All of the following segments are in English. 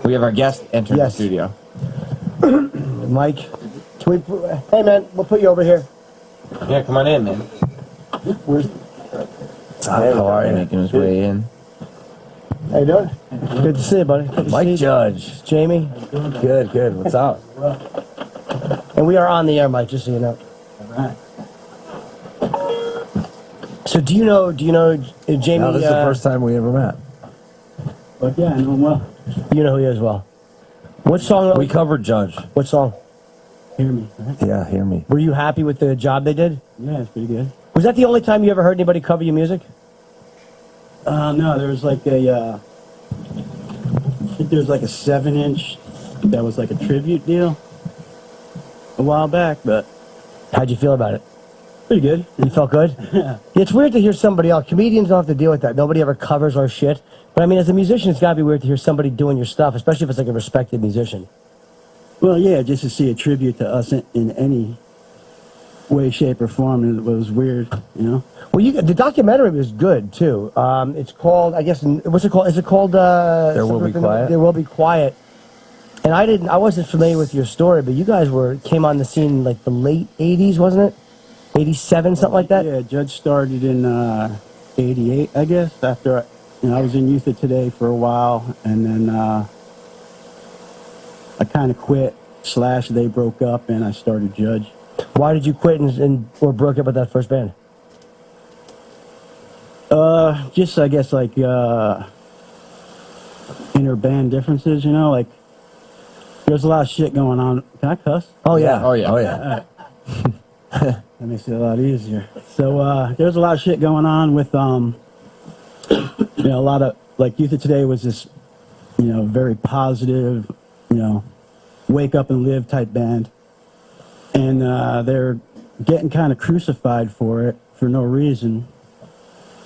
We have our guest entering the studio. Mike, hey man, we'll put you over here. Yeah, come on in, man. Where's... How are you? Making his way in. How you doing? Good to see you, buddy. Good to Mike see you. Judge. Jamie. Good, good. What's up? And we are on the air, Mike, just so you know. All right. So do you know Jamie? No, this is the first time we ever met. But yeah, I know him well. You know who he is well. What song? We covered Judge. What song? Hear Me. Right? Yeah, Hear Me. Were you happy with the job they did? Yeah, it's pretty good. Was that the only time you ever heard anybody cover your music? No, there was like I think there was like a 7-inch that was like a tribute deal a while back, but How'd you feel about it? pretty good. You felt good? Yeah. It's weird to hear somebody else. Comedians don't have to deal with that. Nobody ever covers our shit. But I mean, as a musician, it's gotta be weird to hear somebody doing your stuff, especially if it's like a respected musician. Well, yeah, just to see a tribute to us in any way, shape, or form, it was weird, you know? Well, the documentary was good, too. It's called, I guess, what's it called? Is it called... There Will Be Quiet? There Will Be Quiet. And I wasn't familiar with your story, but you guys came on the scene like the late 80s, wasn't it? 87, something like that? Yeah, Judge started in 88, I guess, after I was in Youth of Today for a while, and then I kind of quit, / they broke up, and I started Judge. Why did you quit or broke up with that first band? Just, I guess, like, inner band differences, you know, like, there's a lot of shit going on. Can I cuss? Oh, yeah. Oh, yeah. Oh, yeah. That makes it a lot easier. So, there's a lot of shit going on with, a lot of, like, Youth of Today was this, very positive, wake up and live type band. And they're getting kind of crucified for it for no reason,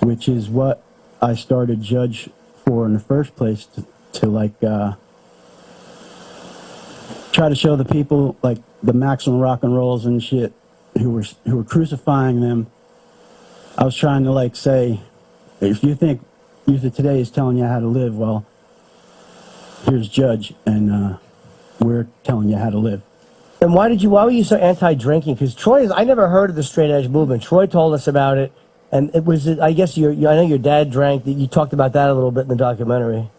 which is what I started Judge for in the first place, to like try to show the people, like the maximum rock and rolls and shit who were crucifying them. I was trying to like say, if you think Youth of Today is telling you how to live, well, here's Judge, and we're telling you how to live. And why were you so anti-drinking? Because I never heard of the straight edge movement. Troy told us about it, and it was, I guess, I know your dad drank. You talked about that a little bit in the documentary.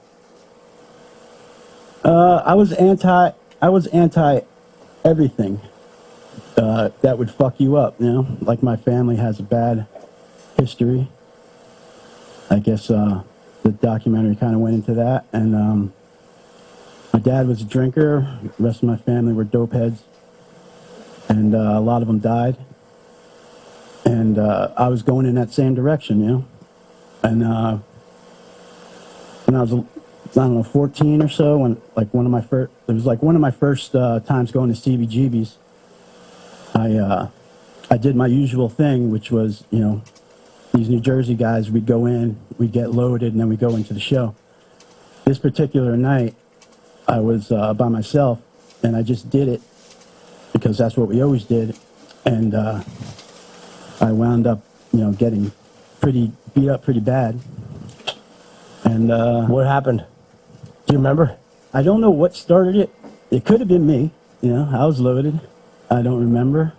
I was anti everything that would fuck you up, Like my family has a bad history. I guess the documentary kind of went into that, and my dad was a drinker. The rest of my family were dope heads. And a lot of them died. And I was going in that same direction, And when I was, 14 or so, when like one of my first times going to CBGB's, I did my usual thing, which was, these New Jersey guys, we'd go in, we'd get loaded, and then we'd go into the show. This particular night, I was by myself, and I just did it because that's what we always did, and I wound up, getting beat up pretty bad. And what happened? Do you remember? I don't know what started it. It could have been me. I was loaded. I don't remember.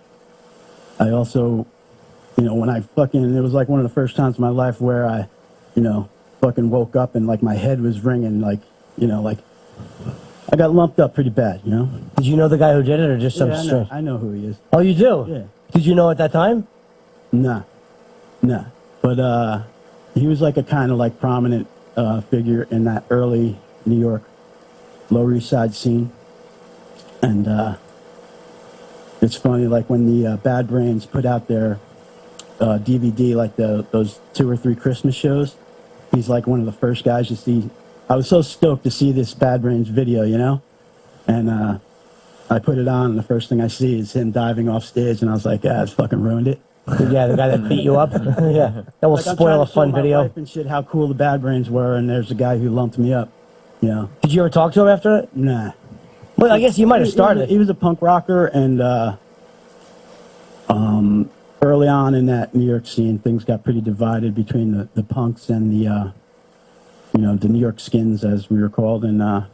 I also, when it was like one of the first times in my life where I, fucking woke up and like my head was ringing, like I got lumped up pretty bad, Did you know the guy who did it, or just some strange? I know who he is. Oh, you do? Yeah. Did you know at that time? Nah. But he was like a kind of like prominent figure in that early New York Lower East Side scene. And it's funny, like when the Bad Brains put out their DVD, like those 2 or 3 Christmas shows, he's like one of the first guys you see. I was so stoked to see this Bad Brains video, And I put it on, and the first thing I see is him diving off stage, and I was like, it's fucking ruined it. Yeah, the guy that beat you up? Yeah. That will spoil a fun video. My wife and shit, how cool the Bad Brains were, and there's a guy who lumped me up, Did you ever talk to him after that? Nah. Well, I guess you might have started. He was a punk rocker, and early on in that New York scene, things got pretty divided between the punks and the New York Skins, as we were called, and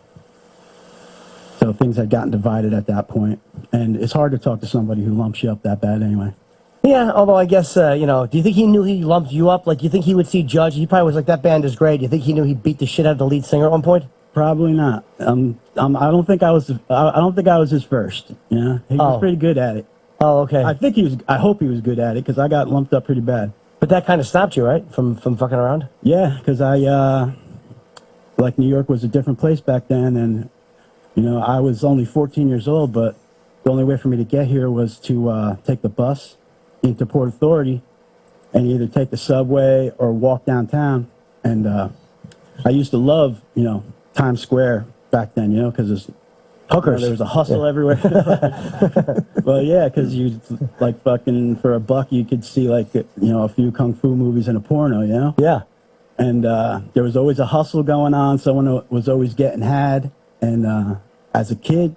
so things had gotten divided at that point. And it's hard to talk to somebody who lumps you up that bad anyway. Yeah, although I guess, do you think he knew he lumped you up? Like, you think he would see Judge? He probably was like, that band is great. Do you think he knew he beat the shit out of the lead singer at one point? Probably not. I don't think I was. I don't think I was his first. Yeah, he was pretty good at it. Oh, okay. I think he was. I hope he was good at it because I got lumped up pretty bad. But that kind of stopped you, right, from fucking around? Yeah, because like New York was a different place back then, and I was only 14 years old, but the only way for me to get here was to take the bus into Port Authority and either take the subway or walk downtown. And I used to love, Times Square back then, because there's Hookers. there was a hustle everywhere. Well, yeah, because you like fucking for a buck you could see like a few kung fu movies and a porno, Yeah. And there was always a hustle going on. Someone was always getting had. And as a kid,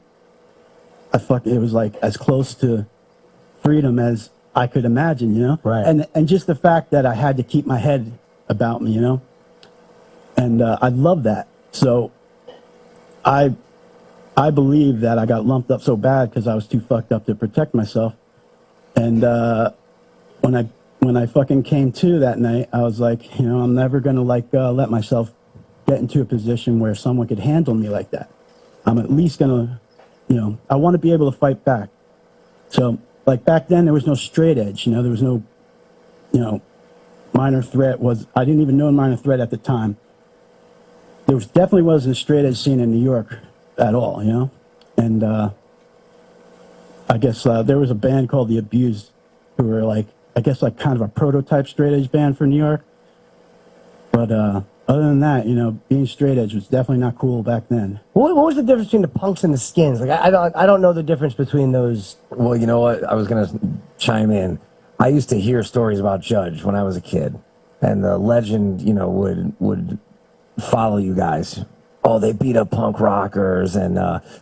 it was like as close to freedom as I could imagine, Right. And just the fact that I had to keep my head about me, And I love that. So I believe that I got lumped up so bad because I was too fucked up to protect myself. And when I fucking came to that night, I was like, I'm never gonna let myself get into a position where someone could handle me like that. I'm at least gonna, I want to be able to fight back. So like back then there was no straight edge, there was no, minor threat I didn't even know minor threat at the time. There definitely wasn't a straight edge scene in New York at all, and I guess there was a band called The Abused who were like kind of a prototype straight edge band for New York. But other than that, being straight edge was definitely not cool back then. What was the difference between the Punks and the Skins? Like, I don't know the difference between those. Well, you know what? I was going to chime in. I used to hear stories about Judge when I was a kid, and the legend, would follow you guys. Oh, they beat up punk rockers, and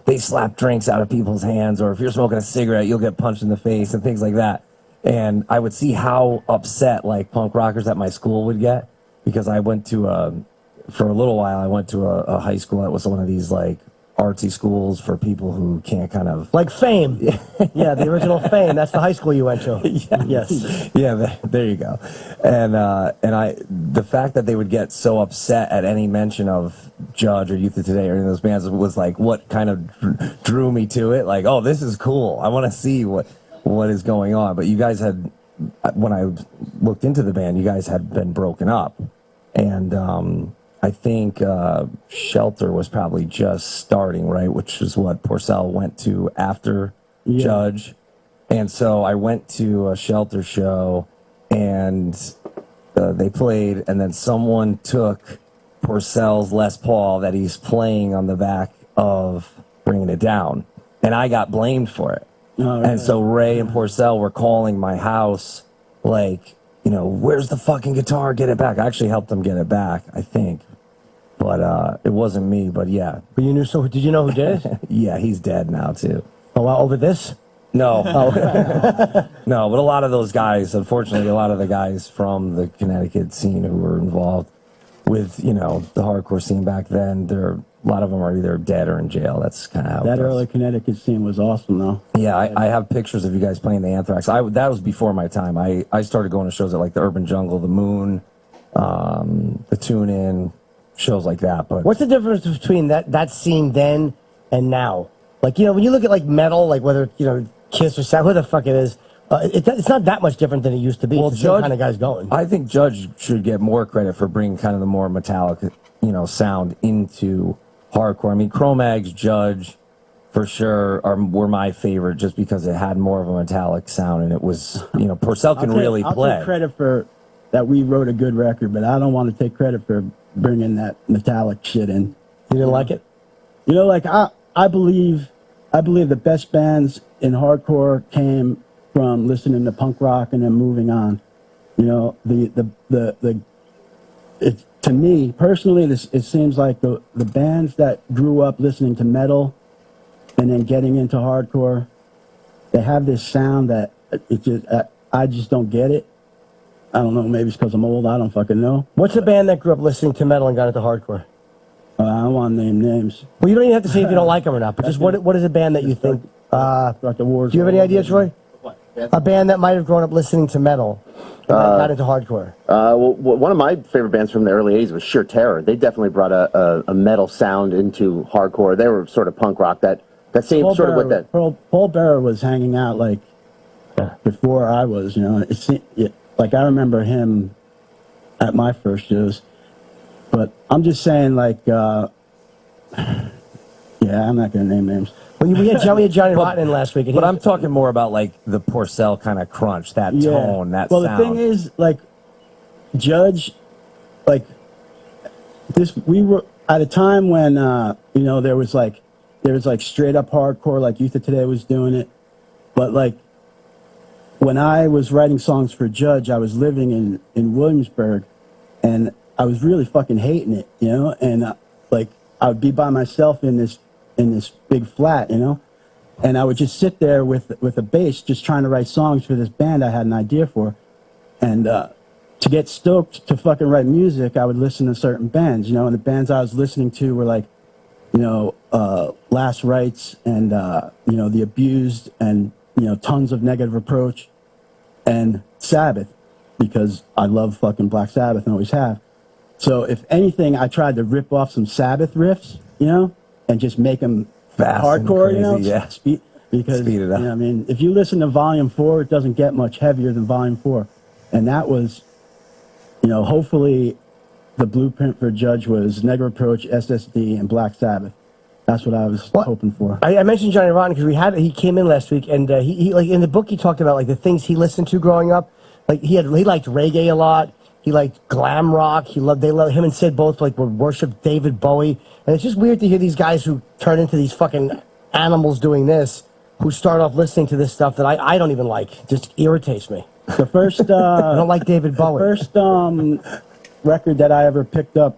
they slap drinks out of people's hands, or if you're smoking a cigarette, you'll get punched in the face, and things like that. And I would see how upset, like, punk rockers at my school would get, because I went to, for a little while, I went to a high school that was one of these, like, artsy schools for people who can't kind of... Like Fame. Yeah, the original Fame. That's the high school you went to. Yeah. Yes. Yeah, there you go. And the fact that they would get so upset at any mention of Judge or Youth of Today or any of those bands was like what kind of drew me to it. Like, oh, this is cool. I want to see what is going on. But you guys had, when I looked into the band, you guys had been broken up. And I think Shelter was probably just starting, right? Which is what Porcell went to after Judge. And so I went to a Shelter show, and they played, and then someone took Porcell's Les Paul that he's playing on the back of Bringing It Down, and I got blamed for it. Oh, and so Ray and Porcell were calling my house, like, where's the fucking guitar? Get it back. I actually helped them get it back, I think. But it wasn't me, but yeah. But you knew, so did you know who did it? Yeah, he's dead now, too. Oh, wow, over this? No. No, but a lot of those guys, unfortunately, a lot of the guys from the Connecticut scene who were involved with, the hardcore scene back then, a lot of them are either dead or in jail. That's kind of how that it goes. early Connecticut scene was awesome, though. Yeah, I have pictures of you guys playing the Anthrax. That was before my time. I started going to shows at like the Urban Jungle, the Moon, the Tune In, shows like that. But what's the difference between that scene then and now? Like, when you look at like metal, like whether Kiss or Sad, who the fuck it is, it's not that much different than it used to be. Well, the Judge, kind of guys going. I think Judge should get more credit for bringing kind of the more metallic, sound into hardcore. I mean, Cro-Mags, Judge, for sure, were my favorite just because it had more of a metallic sound, and it was, Porcell can really play. I'll take credit for that we wrote a good record, but I don't want to take credit for bringing that metallic shit in. You didn't like it? Like I believe the best bands in hardcore came from listening to punk rock and then moving on. To me personally, it seems like the bands that grew up listening to metal and then getting into hardcore, they have this sound that I just don't get it. I don't know, maybe it's because I'm old. I don't fucking know. What's a band that grew up listening to metal and got into hardcore? I don't want to name names. Well, you don't even have to say if you don't like them or not, but just what is a band that you think? Start the wars. Do you have any all idea, over. Troy? A band that might have grown up listening to metal and got into hardcore. Well, one of my favorite bands from the early 80s was Sheer Terror. They definitely brought a metal sound into hardcore. They were sort of punk rock. That same Paul sort Bearer, of what that. Paul Bearer was hanging out like before I was, you know. Like I remember him at my first shows, but I'm just saying, like, yeah, I'm not gonna name names. Well, we had Johnny Rotten in last week. And But I'm talking more about like the Porcel kind of crunch, that tone, that well, sound. the thing is, like, Judge, like, this, we were at a time when, you know, there was like straight up hardcore, like Youth of Today was doing it. But like, when I was writing songs for Judge, I was living in Williamsburg, and I was really fucking hating it, you know? And like, I would be by myself in this big flat, you know? And I would just sit there with a bass, just trying to write songs for this band I had an idea for. And to get stoked to fucking write music, I would listen to certain bands, you know? And the bands I was listening to were like, you know, Last Rites and, you know, The Abused and, you know, tons of Negative Approach and Sabbath, because I love fucking Black Sabbath and always have. So if anything, I tried to rip off some Sabbath riffs, you know, and just make them Fast and hardcore, you know, crazy, yeah. because, Speed it up. you know, I mean, if you listen to Volume 4, it doesn't get much heavier than Volume 4. And that was, you know, hopefully the blueprint for Judge was Negative Approach, SSD, and Black Sabbath. That's what I was hoping for. I mentioned Johnny Rotten because he came in last week, and he like in the book he talked about like the things he listened to growing up. Like he liked reggae a lot. He liked glam rock. Him and Sid both like would worship David Bowie. And it's just weird to hear these guys who turn into these fucking animals doing this, who start off listening to this stuff that I don't even like. It just irritates me. The first I don't like David Bowie. first record that I ever picked up,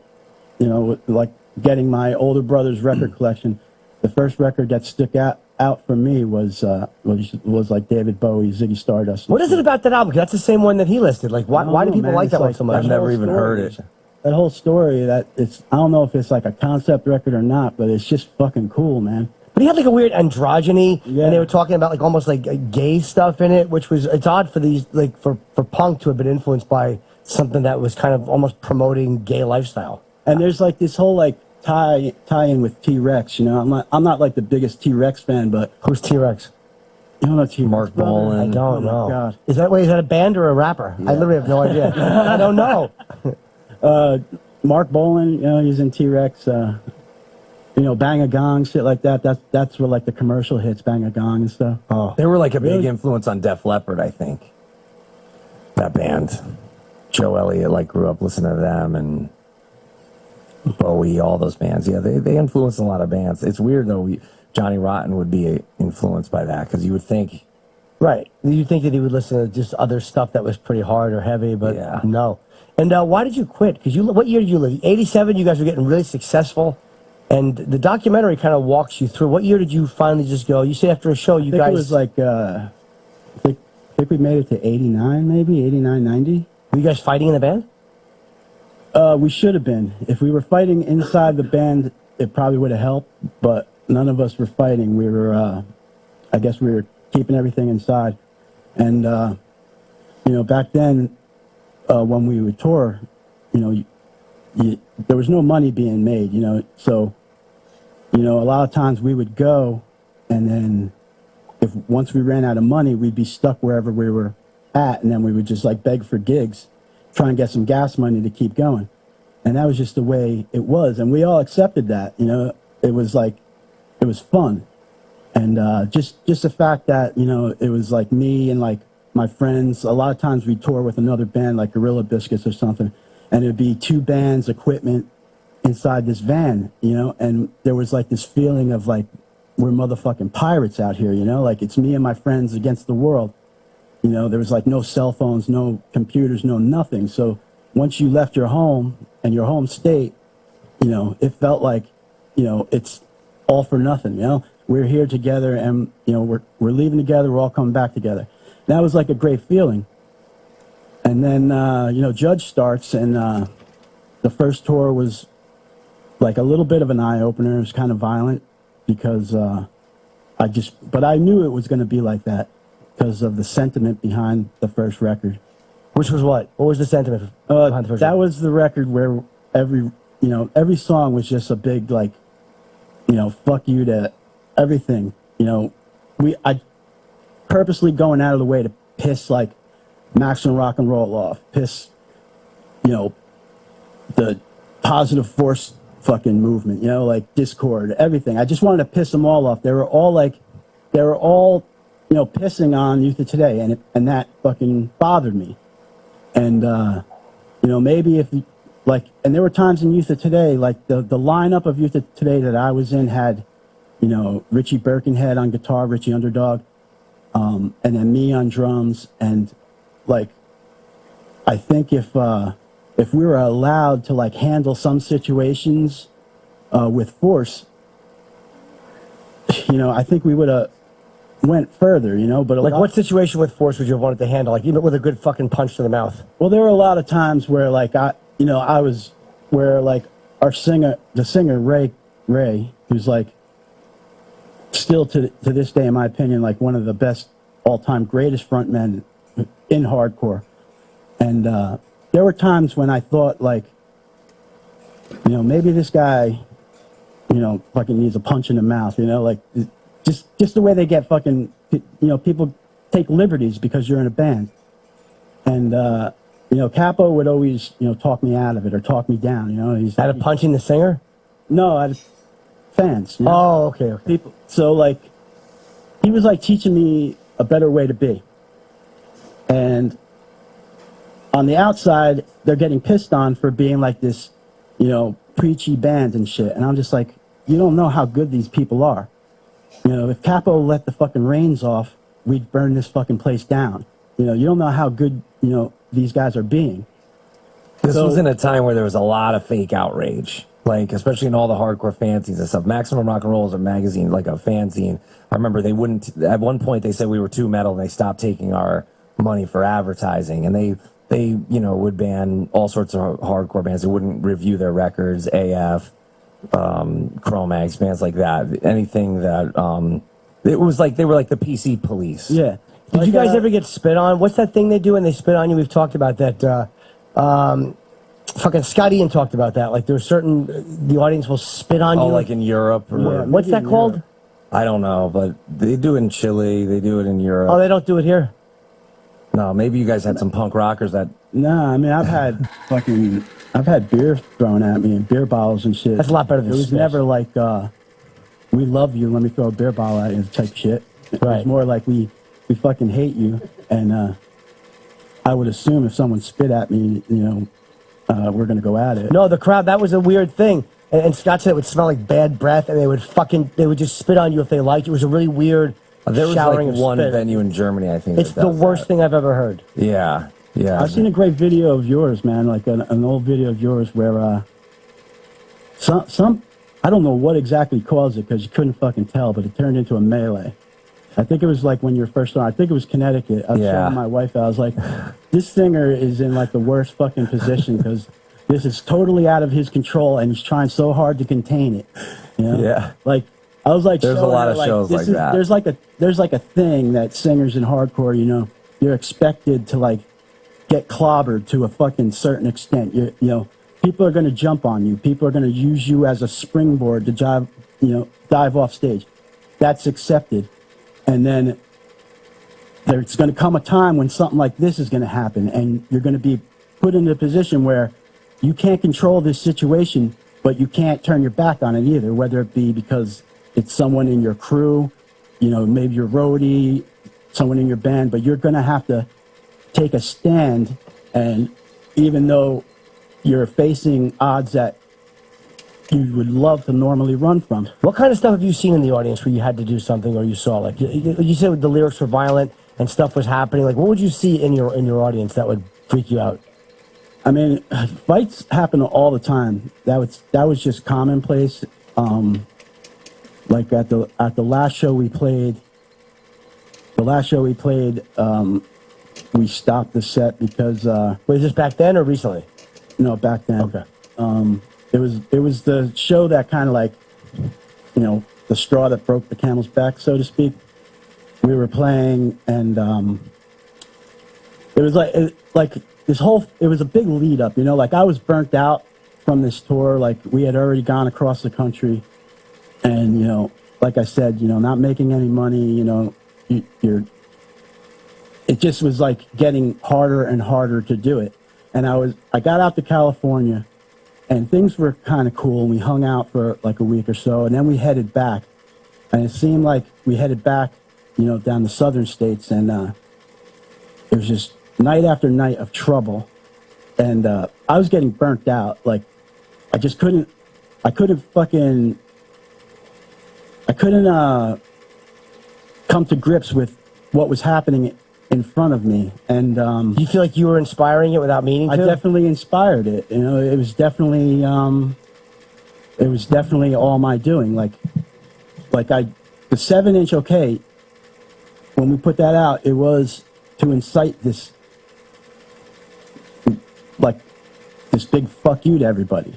you know, like getting my older brother's record collection, the first record that stuck out for me was like David Bowie, Ziggy Stardust. What is it about that album? 'Cause that's the same one that he listed. Like, why do people like that one so much? I've never even heard it. That whole story, I don't know if it's like a concept record or not, but it's just fucking cool, man. But he had like a weird androgyny, Yeah. and they were talking about like almost like gay stuff in it, which was, it's odd for these, like for punk to have been influenced by something that was kind of almost promoting gay lifestyle. And there's like this whole like tie in with T-Rex, you know. I'm not like the biggest T-Rex fan, but Who's T-Rex? you don't know T-Rex, Mark brother? Bolan. I don't Oh my know. God. Is that a band or a rapper? I literally have no idea. I don't know. Mark Bolan, you know, he's in T-Rex, you know, Bang a Gong, shit like that. That's where like the commercial hits, Bang a Gong and stuff. Oh, They were like a big Really? influence on Def Leppard, I think. That band. Joe Elliott like grew up listening to them, and Bowie, all those bands. Yeah, they influenced a lot of bands. It's weird though. Johnny Rotten would be influenced by that, because you would think. right. You think that he would listen to just other stuff that was pretty hard or heavy, but Yeah. no. And why did you quit? Because what year did you live? 87. You guys were getting really successful, and the documentary kind of walks you through. What year did you finally just go? You say after a show, you I think guys it was like, I think we made it to 89, maybe 89, 90. were you guys fighting in the band? We should have been. If we were fighting inside the band, it probably would have helped, but none of us were fighting. We were, I guess we were keeping everything inside. And, you know, back then, when we would tour, you know, there was no money being made, you know, so, you know, a lot of times we would go, and then once we ran out of money, we'd be stuck wherever we were at, and then we would just like beg for gigs, try and get some gas money to keep going. And that was just the way it was, and we all accepted that, you know. It was like, it was fun. And just the fact that, you know, it was like me and like my friends. A lot of times we tour with another band like Gorilla Biscuits or something, and it'd be two bands, equipment inside this van, you know. And there was like this feeling of like, we're motherfucking pirates out here, you know. Like, it's me and my friends against the world. You know, there was like no cell phones, no computers, no nothing. So once you left your home and your home state, you know, it felt like, you know, it's all for nothing, you know. We're here together, and, you know, we're leaving together, we're all coming back together. That was like a great feeling. And then, Judge starts, and the first tour was like a little bit of an eye-opener. It was kind of violent because but I knew it was going to be like that because of the sentiment behind the first record. Which was what? What was the sentiment behind the first That record? was the record where every song was just a big, like, fuck you to everything. I purposely going out of the way to piss, like, Maximum Rock and Roll off, piss, the positive force fucking movement, like Discord, everything. I just wanted to piss them all off. They were all pissing on Youth of Today, and that fucking bothered me. And maybe if you, like, and there were times in Youth of Today, like the lineup of Youth of Today that I was in had, Richie Birkenhead on guitar, Richie Underdog, and then me on drums, and like, I think if we were allowed to, like, handle some situations with force, I think we would have went further, but Like, what situation with force would you have wanted to handle? Like, with a good fucking punch to the mouth? Well, there were a lot of times where, like, our singer, the singer Ray, who's, like, still to this day, in my opinion, like one of the best all-time greatest frontmen in hardcore. And there were times when I thought, like, maybe this guy, fucking needs a punch in the mouth, like, just the way they get fucking, people take liberties because you're in a band. And, Capo would always, talk me out of it or talk me down, He's Out of punching the singer? No, out of fans. Oh, okay. People. So, like, he was, like, teaching me a better way to be. And on the outside, they're getting pissed on for being like this, preachy band and shit. And I'm just like, you don't know how good these people are. If Capo let the fucking reins off, we'd burn this fucking place down. You don't know how good, these guys are being. This was in a time where there was a lot of fake outrage, like, especially in all the hardcore fanzines and stuff. Maximum Rock and Roll is a magazine, like a fanzine. I remember they wouldn't, at one point they said we were too metal, and they stopped taking our money for advertising, and they would ban all sorts of hardcore bands. They wouldn't review their records, AF, Chromax, bands like that. Anything that, it was like they were like the PC police. Yeah. Did you guys ever get spit on? What's that thing they do when they spit on you? We've talked about that. Fucking Scott Ian talked about that. Like, there's certain, the audience will spit on you. Oh, like in Europe? Or, Yeah. What's that called? I don't know, but they do it in Chile. They do it in Europe. Oh, they don't do it here? No, maybe you guys had some punk rockers that... No, I mean, I've had beer thrown at me and beer bottles and shit. That's a lot better than It was smash. never like, we love you, let me throw a beer bottle at you type shit. It was more like, we fucking hate you. And I would assume if someone spit at me, we're going to go at it. No, the crowd, that was a weird thing. And Scott said it would smell like bad breath, and they would just spit on you if they liked you. It was a really weird There was showering like of one spit. venue in Germany, I think. It's the worst thing I've ever heard. Yeah. I've seen a great video of yours, man, like an old video of yours where some I don't know what exactly caused it because you couldn't fucking tell, but it turned into a melee. I think it was like when you were first on. I think it was Connecticut. I was showing my wife. I was like, this singer is in like the worst fucking position because this is totally out of his control, and he's trying so hard to contain it. Yeah. Like, I was like, there's a lot of shows like that. There's like a thing that singers in hardcore, you're expected to, like, get clobbered to a fucking certain extent. People are going to jump on you. People are going to use you as a springboard to dive off stage. That's accepted. And then there's going to come a time when something like this is going to happen, and you're going to be put in a position where you can't control this situation, but you can't turn your back on it either, whether it be because it's someone in your crew, maybe your roadie, someone in your band, but you're going to have to take a stand. And even though you're facing odds that you would love to normally run from. What kind of stuff have you seen in the audience where you had to do something, or you saw, like, you said the lyrics were violent and stuff was happening? Like, what would you see in your audience that would freak you out? I mean, fights happen all the time. That was just commonplace. Like at the last show we played, we stopped the set because Was this back then or recently? no, back then. Okay. It was the show that kind of like, you know, the straw that broke the camel's back, so to speak. We were playing, and it was like this whole. It was a big lead up, you know. Like I was burnt out from this tour. Like we had already gone across the country, and you know, like I said, you know, not making any money. You know, you're. It just was like getting harder and harder to do it, and I got out to California. And things were kind of cool, and we hung out for like a week or so, and then we headed back. And it seemed like we headed back, you know, down the southern states, and it was just night after night of trouble. And I was getting burnt out. Like, I couldn't come to grips with what was happening in front of me. And Do you feel like you were inspiring it without meaning to? I definitely inspired it. You know, it was definitely all my doing. Like the 7-inch okay, when we put that out, it was to incite this big fuck you to everybody.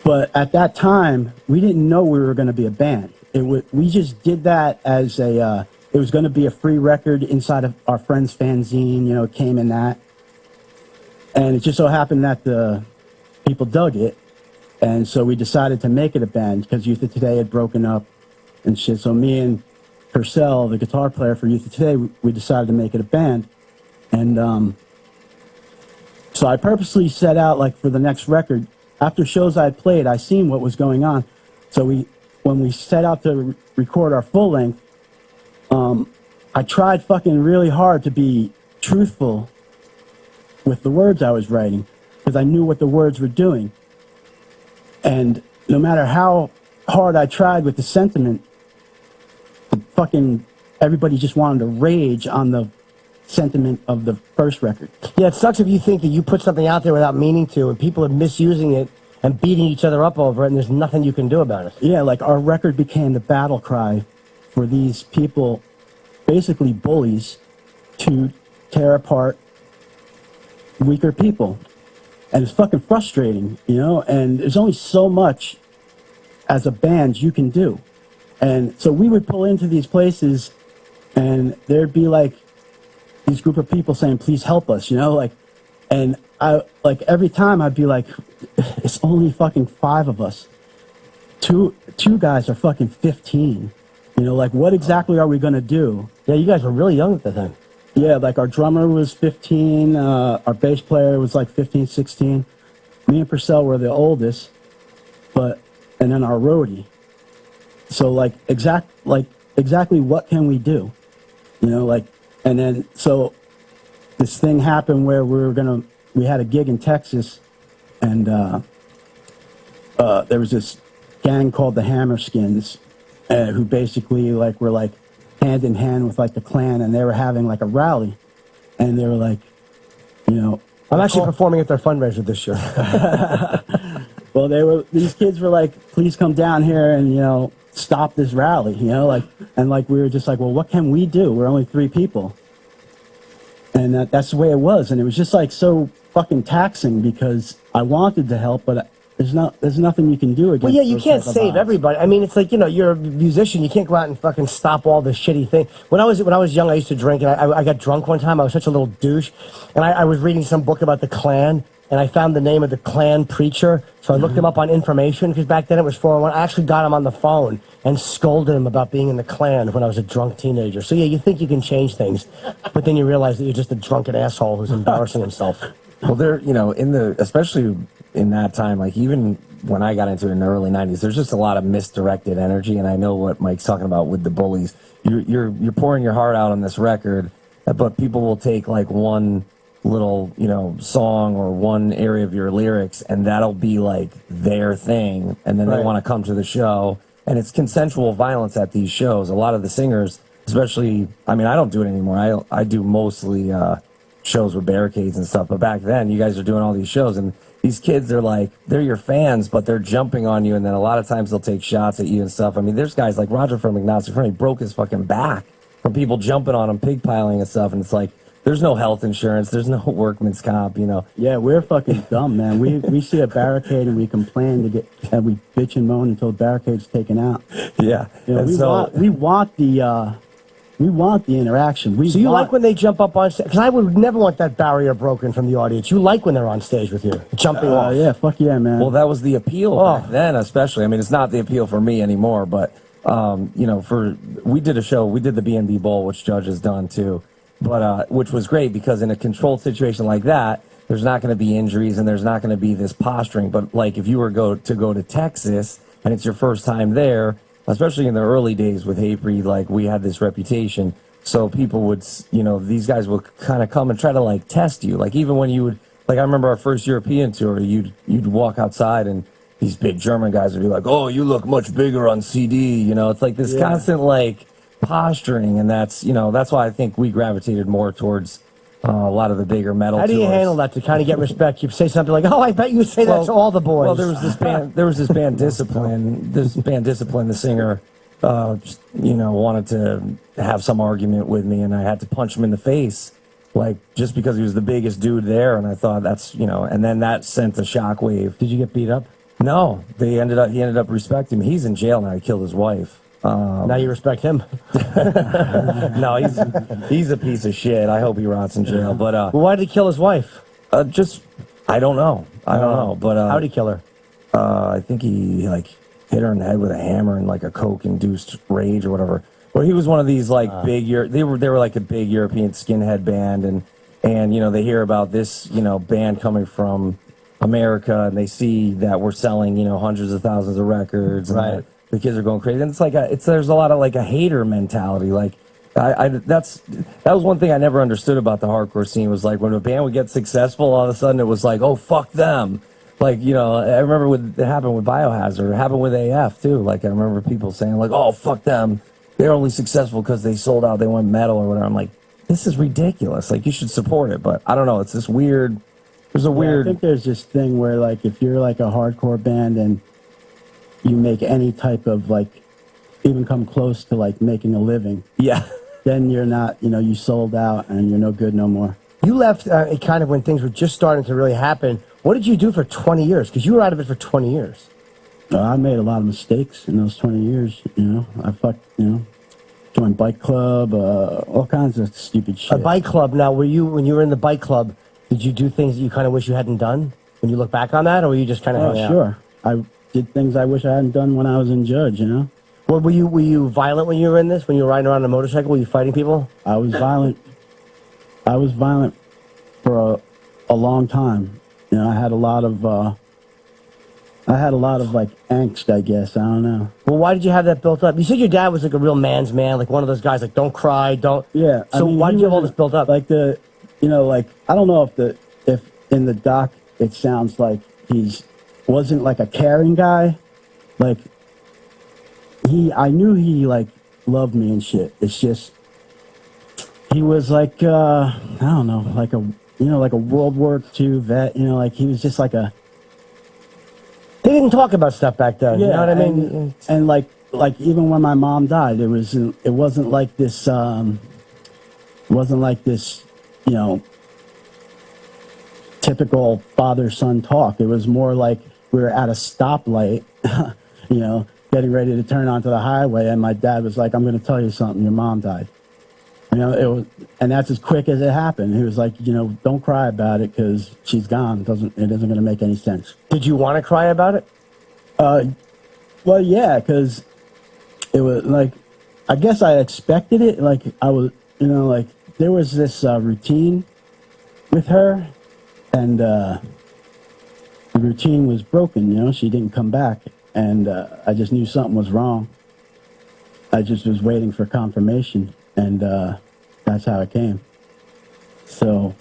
But at that time, we didn't know we were going to be a band. We just did that as a. It was going to be a free record inside of our friend's fanzine, you know, it came in that. And it just so happened that the people dug it. And so we decided to make it a band because Youth of Today had broken up and shit. So me and Purcell, the guitar player for Youth of Today, we decided to make it a band. And so I purposely set out, like, for the next record. After shows I had played, I seen what was going on. So when we set out to record our full length, I tried fucking really hard to be truthful with the words I was writing because I knew what the words were doing. And no matter how hard I tried with the sentiment, everybody just wanted to rage on the sentiment of the first record. Yeah, it sucks if you think that you put something out there without meaning to, and people are misusing it and beating each other up over it, and there's nothing you can do about it. Yeah, like our record became the battle cry for these people, basically bullies, to tear apart weaker people. And it's fucking frustrating, you know, and there's only so much as a band you can do. And so we would pull into these places and there'd be like these group of people saying, please help us, you know, like, and I, like, every time I'd be like, it's only fucking 5 of us. Two guys are fucking 15. You know, like, what exactly are we going to do? Yeah, you guys were really young at the time. Yeah, like, our drummer was 15, our bass player was like 15, 16. Me and Purcell were the oldest, and then our roadie. So, like, exactly what can we do? You know, like, and then, so this thing happened where we had a gig in Texas, and there was this gang called the Hammerskins, who basically like were like hand in hand with like the Klan, and they were having like a rally, and they were like, you know, I'm actually performing at their fundraiser this year. well, these kids were like, please come down here and, you know, stop this rally, you know, like, and like we were just like, well, what can we do? We're only 3 people, and that's the way it was, and it was just like so fucking taxing because I wanted to help, but there's nothing you can do against. Well, yeah, you those can't type of save odds. everybody. I mean, it's like, you know, you're a musician. You can't go out and fucking stop all this shitty thing. When I was young, I used to drink, and I got drunk one time. I was such a little douche, and I was reading some book about the Klan, and I found the name of the Klan preacher. So I looked him up on information because back then it was 401. I actually got him on the phone and scolded him about being in the Klan when I was a drunk teenager. So yeah, you think you can change things, but then you realize that you're just a drunken asshole who's embarrassing himself. Well, there, you know, especially in that time, like even when I got into it in the early 90s, there's just a lot of misdirected energy, and I know what Mike's talking about with the bullies. You're pouring your heart out on this record, but people will take like one little, you know, song or one area of your lyrics, and that'll be like their thing, and then they want to come to the show, and it's consensual violence at these shows. A lot of the singers, especially, I mean, I don't do it anymore. I do mostly shows with barricades and stuff, but back then you guys are doing all these shows, and these kids are like, they're your fans, but they're jumping on you, and then a lot of times they'll take shots at you and stuff. I mean, there's guys like Roger from Agnostic Front, he broke his fucking back from people jumping on him, pigpiling and stuff, and it's like, there's no health insurance, there's no workman's comp, you know. Yeah, we're fucking dumb, man. We see a barricade and we complain and we bitch and moan until the barricade's taken out. Yeah. You know, And we want the interaction. So you like when they jump up on stage? Because I would never want that barrier broken from the audience. You like when they're on stage with you, jumping off. Yeah, fuck yeah, man. well, that was the appeal back then, especially. I mean, it's not the appeal for me anymore, but you know, we did a show, we did the B&B Bowl, which Judge has done too, but which was great because in a controlled situation like that, there's not going to be injuries and there's not going to be this posturing. But like if you were go to Texas and it's your first time there, especially in the early days with Apree, like we had this reputation. So people would, you know, these guys would kind of come and try to like test you. Like even when you would, like I remember our first European tour, you'd walk outside and these big German guys would be like, "Oh, you look much bigger on CD." You know, it's like this constant like posturing, and that's, you know, that's why I think we gravitated more towards a lot of the bigger metal. How do you tours. handle that to kind of get respect? You say something like, "Oh, I bet you say that to all the boys." Well, there was this band Discipline. The singer, you know, wanted to have some argument with me, and I had to punch him in the face, like just because he was the biggest dude there. And I thought that's, you know, and then that sent a shockwave. Did you get beat up? No, he ended up respecting me. He's in jail now. He killed his wife. Now you respect him. No, he's a piece of shit. I hope he rots in jail. But Well, why did he kill his wife? just I don't know. But How did he kill her? I think he like hit her in the head with a hammer in like a coke-induced rage or whatever. Or he was one of these like they were like a big European skinhead band, and you know they hear about this, you know, band coming from America, and they see that we're selling, you know, hundreds of thousands of records, and Right. the kids are going crazy, and it's like there's a lot of like a hater mentality. Like that was one thing I never understood about the hardcore scene, was like when a band would get successful, all of a sudden it was like, oh fuck them. Like, you know, I remember it happened with Biohazard, it happened with AF too. Like I remember people saying like, oh fuck them, they're only successful because they sold out, they went metal or whatever. I'm like, this is ridiculous. Like you should support it, but I don't know. It's this weird. There's a weird. I think there's this thing where, like, if you're like a hardcore band and you make any type of like, even come close to like making a living, Yeah. then you're not, you know, you sold out and you're no good no more. You left kind of when things were just starting to really happen. What did you do for 20 years? Because you were out of it for 20 years. I made a lot of mistakes in those 20 years. You know, I joined bike club, all kinds of stupid shit. A bike club. Now, when you were in the bike club, did you do things that you kind of wish you hadn't done when you look back on that, or were you just kind of Oh, hanging out? sure. I did things I wish I hadn't done when I was in Judge, you know? Well, were you violent when you were in this? When you were riding around on a motorcycle, were you fighting people? I was violent. I was violent for a long time. You know, I had a lot of like angst, I guess. I don't know. Well, why did you have that built up? You said your dad was like a real man's man, like one of those guys, like don't cry, don't. Yeah. So why did you have all this built up? Like like I don't know if in the doc it sounds like wasn't like a caring guy. Like I knew he like loved me and shit. It's just he was like I don't know, like a World War II vet. You know, like he was just like a. They didn't talk about stuff back then. Yeah, You know what I mean? And like even when my mom died, it wasn't like this. You know, typical father-son talk. It was more like we were at a stoplight, you know, getting ready to turn onto the highway, and my dad was like, "I'm going to tell you something. Your mom died." You know, and that's as quick as it happened. He was like, you know, don't cry about it because she's gone. It isn't going to make any sense. Did you want to cry about it? Well, yeah, because it was like, I guess I expected it. Like I was, you know, like there was this routine with her, and the routine was broken. You know, she didn't come back, and I just knew something was wrong. I just was waiting for confirmation, and that's how it came. So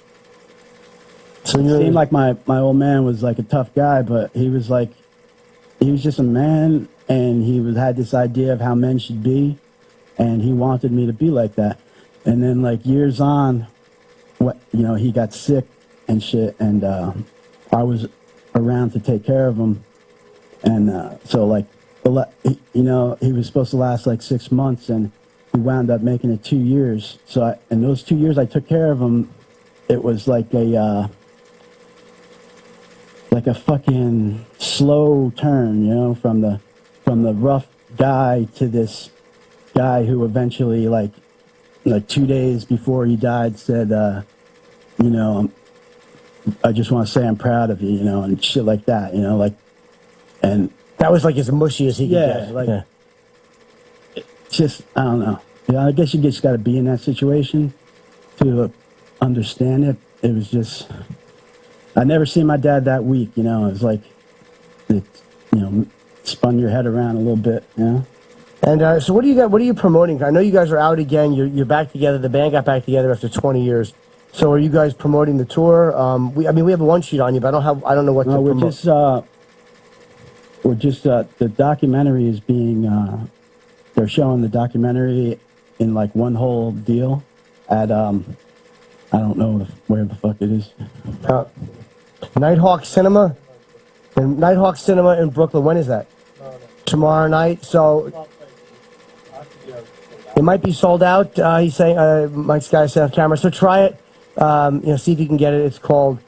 it seemed like my old man was like a tough guy, but he was just a man, and he had this idea of how men should be, and he wanted me to be like that. And then like years on, he got sick and shit, and I was around to take care of him, and so like he was supposed to last like 6 months, and we wound up making it 2 years. So in those 2 years I took care of him, it was like a fucking slow turn, you know, from the rough guy to this guy who eventually, like 2 days before he died, said, you know, I just want to say I'm proud of you, you know, and shit like that, you know, like, and That was like as mushy as he could yeah, get. like, it's just, I don't know. Yeah, I guess you just got to be in that situation to understand it. It was just, I never seen my dad that weak, you know. It was like, it, you know, spun your head around a little bit, you know. And so what do you got? What are you promoting? I know you guys are out again. You're back together. The band got back together after 20 years. So are you guys promoting the tour? We have a one sheet on you, but I don't know what to promote. We're just the documentary is being they're showing the documentary in like one whole deal at I don't know where the fuck it is. Nighthawk Cinema, and Nighthawk Cinema in Brooklyn. When is that? Tomorrow night. So it might be sold out. He's saying Mike's guy said on camera. So try it. See if you can get it. It's called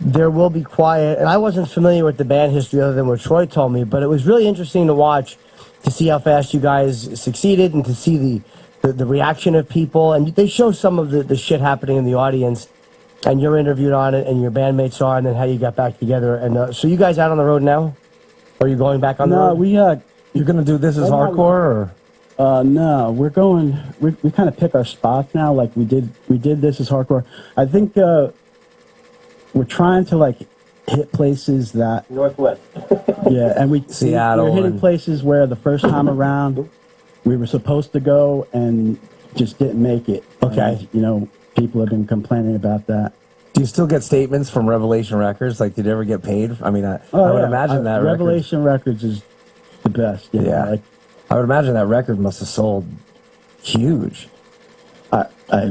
There Will Be Quiet. And I wasn't familiar with the band history other than what Troy told me, but it was really interesting to watch, to see how fast you guys succeeded and to see the reaction of people. And they show some of the shit happening in the audience, and you're interviewed on it, and your bandmates are, and then how you got back together. And so you guys out on the road now? Or are you going back on the road? No, You're gonna do This Is Hardcore, or no, we're going. We kind of pick our spots now. Like we did This Is Hardcore. I think we're trying to like hit places that Northwest. yeah, and Seattle we're hitting and- places where the first time around we were supposed to go and just didn't make it. Okay. And, you know, people have been complaining about that. do you still get statements from Revelation Records? Like, did you ever get paid? I mean, I would yeah. imagine that Revelation Records is the best. You know, Yeah. like I would imagine that record must have sold huge. I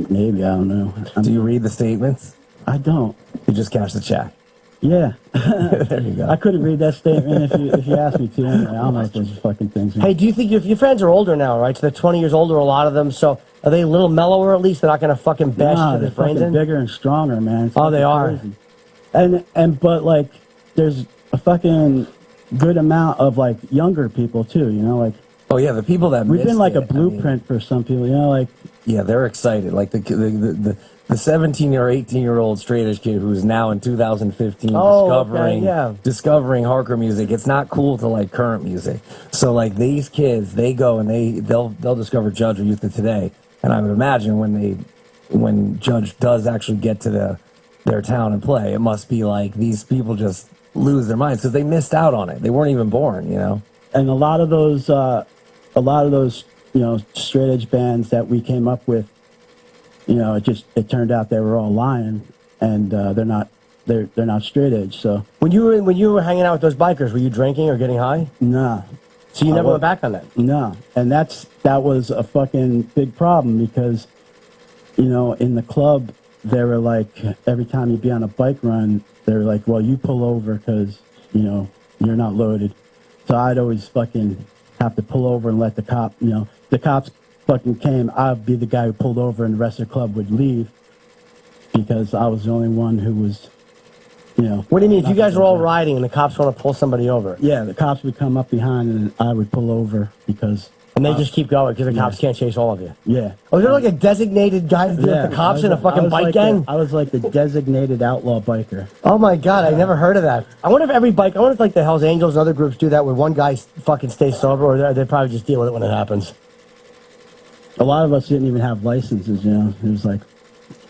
maybe I don't know. Do you read the statements? I don't. You just cash the check. Yeah. There you go. I couldn't read that statement if you asked me to. Anyway, I don't know if those fucking things. Hey, do you think your friends are older now, right? So they're 20 years older, a lot of them. So are they a little mellower at least? They're not going to fucking bash Nah, their they're brains fucking in? bigger and stronger, man. It's Oh, they fucking are. crazy. But like, there's a fucking good amount of like younger people too. You know, like Oh yeah, the people that we've missed been like it, a blueprint for some people. You know, like yeah, they're excited. Like the 17 or 18-year-old straight edge kid who's now in 2015 Oh, discovering okay, yeah. discovering hardcore music. It's not cool to like current music. So like these kids, they go and they'll discover Judge or Youth of Today. And I would imagine when Judge does actually get to their town and play, it must be like these people just lose their minds because they missed out on it. They weren't even born, you know. and a lot of those you know straight edge bands that we came up with, you know, it turned out they were all lying, and they're not straight edge. So When you were hanging out with those bikers, were you drinking or getting high? nah. So you never went back on that? No, and that was a fucking big problem because, you know, in the club they were like, every time you'd be on a bike run, they were like, well, you pull over because, you know, you're not loaded. So I'd always fucking have to pull over and let the cops fucking came. I'd be the guy who pulled over and the rest of the club would leave because I was the only one who was, you know. What do you mean? If you guys are all right. riding and the cops want to pull somebody over, Yeah, the cops would come up behind and I would pull over because. and they just keep going because the cops can't chase all of you? Yeah. Oh, is there like a designated guy to deal with the cops in a fucking bike gang? I was like the designated outlaw biker. Oh my god, I never heard of that. I wonder if like the Hells Angels and other groups do that where one guy fucking stays sober, or they probably just deal with it when it happens. A lot of us didn't even have licenses, you know. It was like,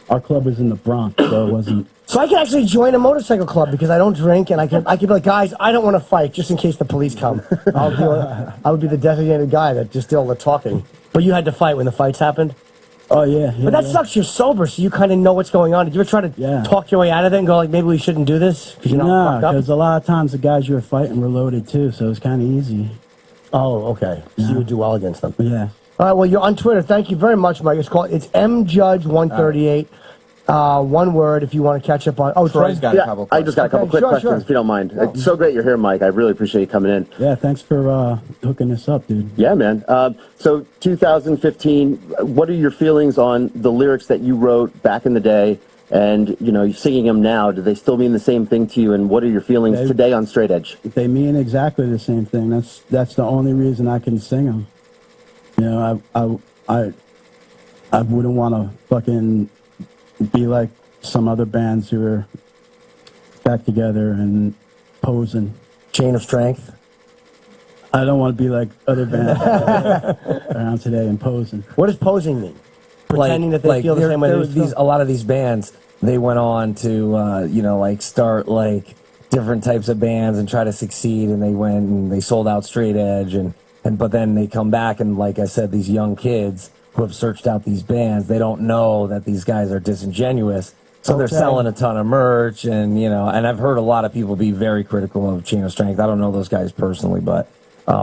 our club was in the Bronx, so it wasn't. So I can actually join a motorcycle club because I don't drink, and I can be like, guys, I don't want to fight just in case the police come. I would be the designated guy that just did all the talking. But you had to fight when the fights happened. Oh, yeah. But that sucks. You're sober, so you kind of know what's going on. Did you ever try to talk your way out of it and go like, maybe we shouldn't do this because you're not fucked up? because a lot of times the guys you were fighting were loaded too, so it was kind of easy. Oh, okay. So you would do well against them. Yeah. All right. Well, you're on Twitter. Thank you very much, Mike. It's MJudge138. One word if you want to catch up on. Oh, Troy's got a couple I just got a couple Okay, quick sure, questions, sure. if you don't mind. It's so great you're here, Mike. I really appreciate you coming in. Yeah, thanks for hooking this up, dude. Yeah, man. So 2015, what are your feelings on the lyrics that you wrote back in the day? And, you know, you're singing them now. Do they still mean the same thing to you? And what are your feelings today on Straight Edge? They mean exactly the same thing. That's the only reason I can sing them. You know, I wouldn't want to fucking be like some other bands who are back together and posing. Chain of Strength. I don't want to be like other bands around today and posing. What does posing mean? Pretending that they feel the same way there they was feel? a lot of these bands, they went on to like start like different types of bands and try to succeed, and they went and they sold out Straight Edge, and but then they come back, and like I said, these young kids who have searched out these bands, they don't know that these guys are disingenuous, so they're selling a ton of merch, and and I've heard a lot of people be very critical of Chain of Strength. I don't know those guys personally, but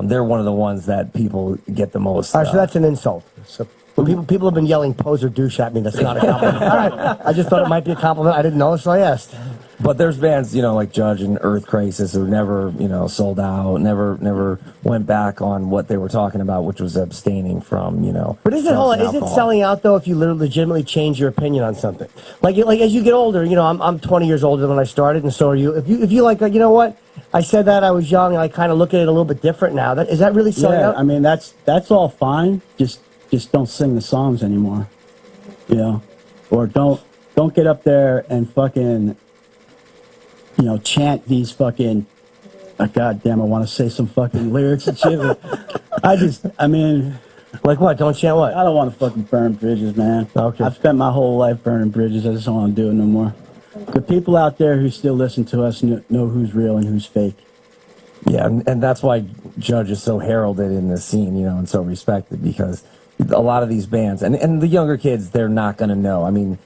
they're one of the ones that people get the most. All right, so that's an insult. So when people have been yelling "poser douche" at me, that's not a compliment. All right, I just thought it might be a compliment. I didn't know, so I asked. But there's bands, like Judge and Earth Crisis, who never, sold out, never went back on what they were talking about, which was abstaining from, But is it selling out though if you legitimately change your opinion on something? Like as you get older, I'm 20 years older than when I started, and so are you. If you like, you know what? I said that I was young, and I kind of look at it a little bit different now. Is that really selling out? I mean that's all fine. Just don't sing the songs anymore, or don't get up there and fucking. Chant these fucking, goddamn, I want to say some fucking lyrics and shit. I mean, like what? Don't chant what? I don't want to fucking burn bridges, man. Okay. I've spent my whole life burning bridges. I just don't want to do it no more. The people out there who still listen to us know who's real and who's fake. Yeah, and that's why Judge is so heralded in this scene, and so respected, because a lot of these bands, and the younger kids, they're not going to know. I mean,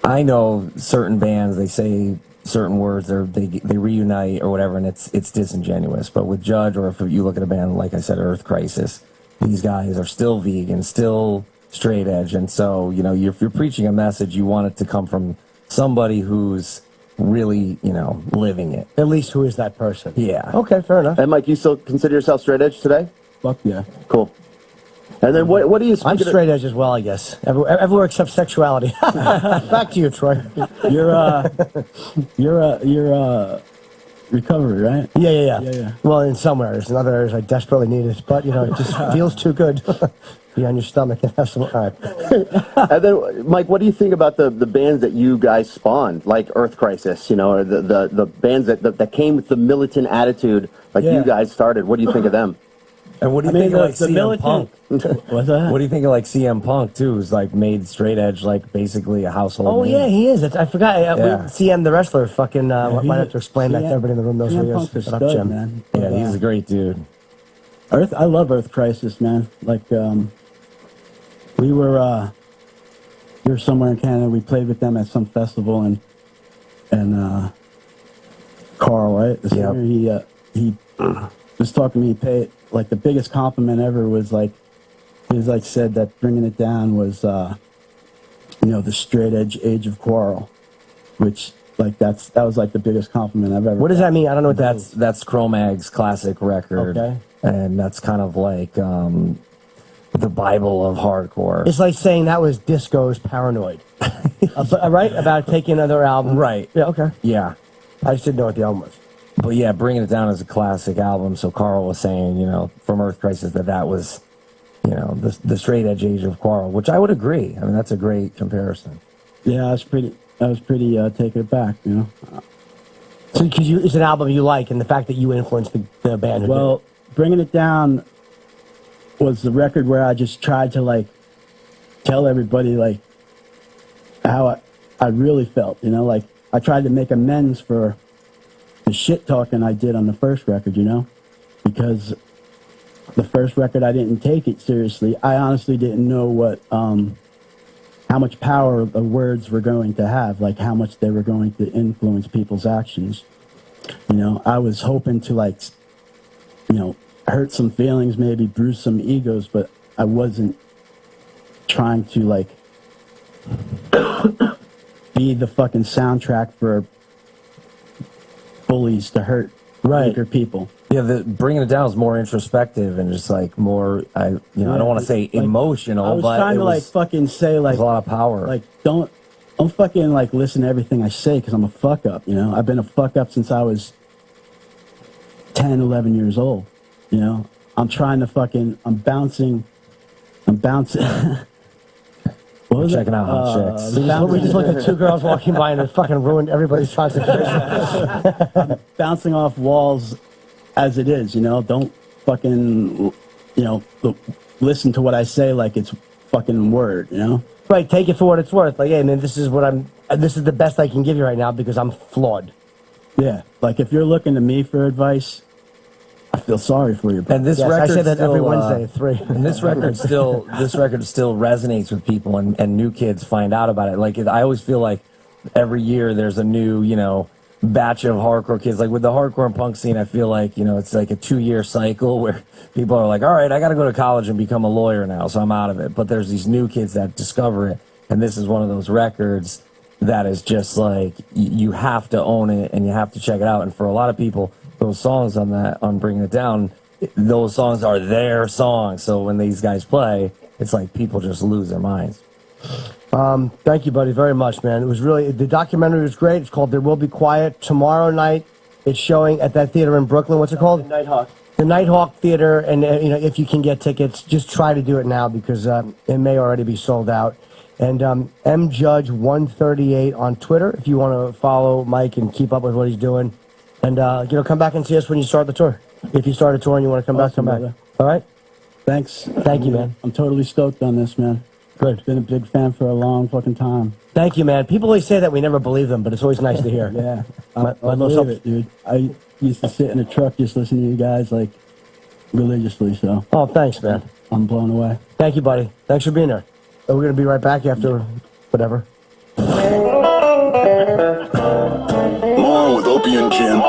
I know certain bands, they say certain words, they reunite or whatever, and it's disingenuous. But with Judge, or if you look at a band, like I said, Earth Crisis, these guys are still vegan, still straight edge. And so, if you're preaching a message, you want it to come from somebody who's really, living it. At least who is that person? Yeah. Okay, fair enough. And Mike, you still consider yourself straight edge today? Fuck yeah. Cool. And then what do you? I'm straight edge as well, I guess. Everywhere except sexuality. Back to you, Troy. You're recovery, right? Yeah. Well, in some areas, in other areas, I desperately need it, but it just feels too good. Be on your stomach and have some. All right. And then, Mike, what do you think about the bands that you guys spawned, like Earth Crisis? Or the bands that came with the militant attitude, like you guys started. What do you think of them? And what do you think of like CM militant, Punk? What's that? What do you think of like CM Punk too? Who's like made straight edge like basically a household Oh name? yeah, he is. I forgot. Yeah. CM the wrestler. Fucking. Might have to explain that to everybody in the room knows who he Punk's a is. Shut up, stud, Jim. man. Yeah, he's a great dude. I love Earth Crisis, man. Like, we were somewhere in Canada. We played with them at some festival, and Carl, right? The singer, he was talking to me. He paid like the biggest compliment ever was like, he was like said that Bringing It Down was, the straight edge age of Quarrel, which like that was like the biggest compliment I've ever. What does that mean? I don't know what that That's means. that's Cro-Mag's classic record. Okay. And that's kind of like the Bible of hardcore. It's like saying that was Disco's Paranoid. Right? About taking another album. Right. Yeah. Okay. Yeah. I just didn't know what the album was. But yeah, Bringing It Down is a classic album. So Carl was saying, from Earth Crisis that was, the straight edge age of Quarrel, which I would agree. I mean, that's a great comparison. Yeah, I was pretty taken aback, So, because it's an album you like, and the fact that you influenced the band. Who Well, Bringing It Down was the record where I just tried to like tell everybody like how I really felt, like I tried to make amends for the shit talking I did on the first record, because the first record I didn't take it seriously. I honestly didn't know what how much power the words were going to have, like how much they were going to influence people's actions. I was hoping to like hurt some feelings, maybe bruise some egos, but I wasn't trying to like be the fucking soundtrack for bullies to hurt weaker people. Yeah, Bringing It Down is more introspective and just like more. I don't want to say emotional, I was but trying it to was, like fucking say like there's a lot of power. Like don't fucking like listen to everything I say because I'm a fuck up. You know, I've been a fuck up since I was 10, 11 years old. You know, I'm trying to fucking. I'm bouncing. What was checking it? out hot chicks. We just looked at two girls walking by and it fucking ruined everybody's concentration. Bouncing off walls as it is, you know. Don't fucking, listen to what I say like it's fucking word, you know. Right, take it for what it's worth. Like, hey, man, this is the best I can give you right now because I'm flawed. Yeah, like if you're looking to me for advice, I feel sorry for you. And this Yes, record I say that still, every Wednesday at 3. And this record still resonates with people, and new kids find out about it. Like I always feel like every year there's a new batch of hardcore kids. Like with the hardcore and punk scene, I feel like it's like a 2-year cycle where people are like, all right, I got to go to college and become a lawyer now, so I'm out of it. But there's these new kids that discover it, and this is one of those records that is just like you have to own it and you have to check it out. And for a lot of people, those songs on Bringing It Down, those songs are their songs. So when these guys play, it's like people just lose their minds. Thank you, buddy, very much, man. It was the documentary was great. It's called There Will Be Quiet. Tomorrow night, it's showing at that theater in Brooklyn. What's it called? The Nighthawk. The Nighthawk Theater. And, if you can get tickets, just try to do it now because it may already be sold out. And MJudge138 on Twitter if you want to follow Mike and keep up with what he's doing. And, come back and see us when you start the tour. If you start a tour and you want to come back, come back. Brother. All right? Thanks. Thank you, man. I'm totally stoked on this, man. Good. Been a big fan for a long fucking time. Thank you, man. People always say that. We never believe them, but it's always nice to hear. Yeah. My I little believe it, dude. I used to sit in a truck just listening to you guys, like, religiously, so Oh, than's, man. I'm blown away. Thank you, buddy. Thanks for being here. We're going to be right back after whatever. More with Opie and Jim.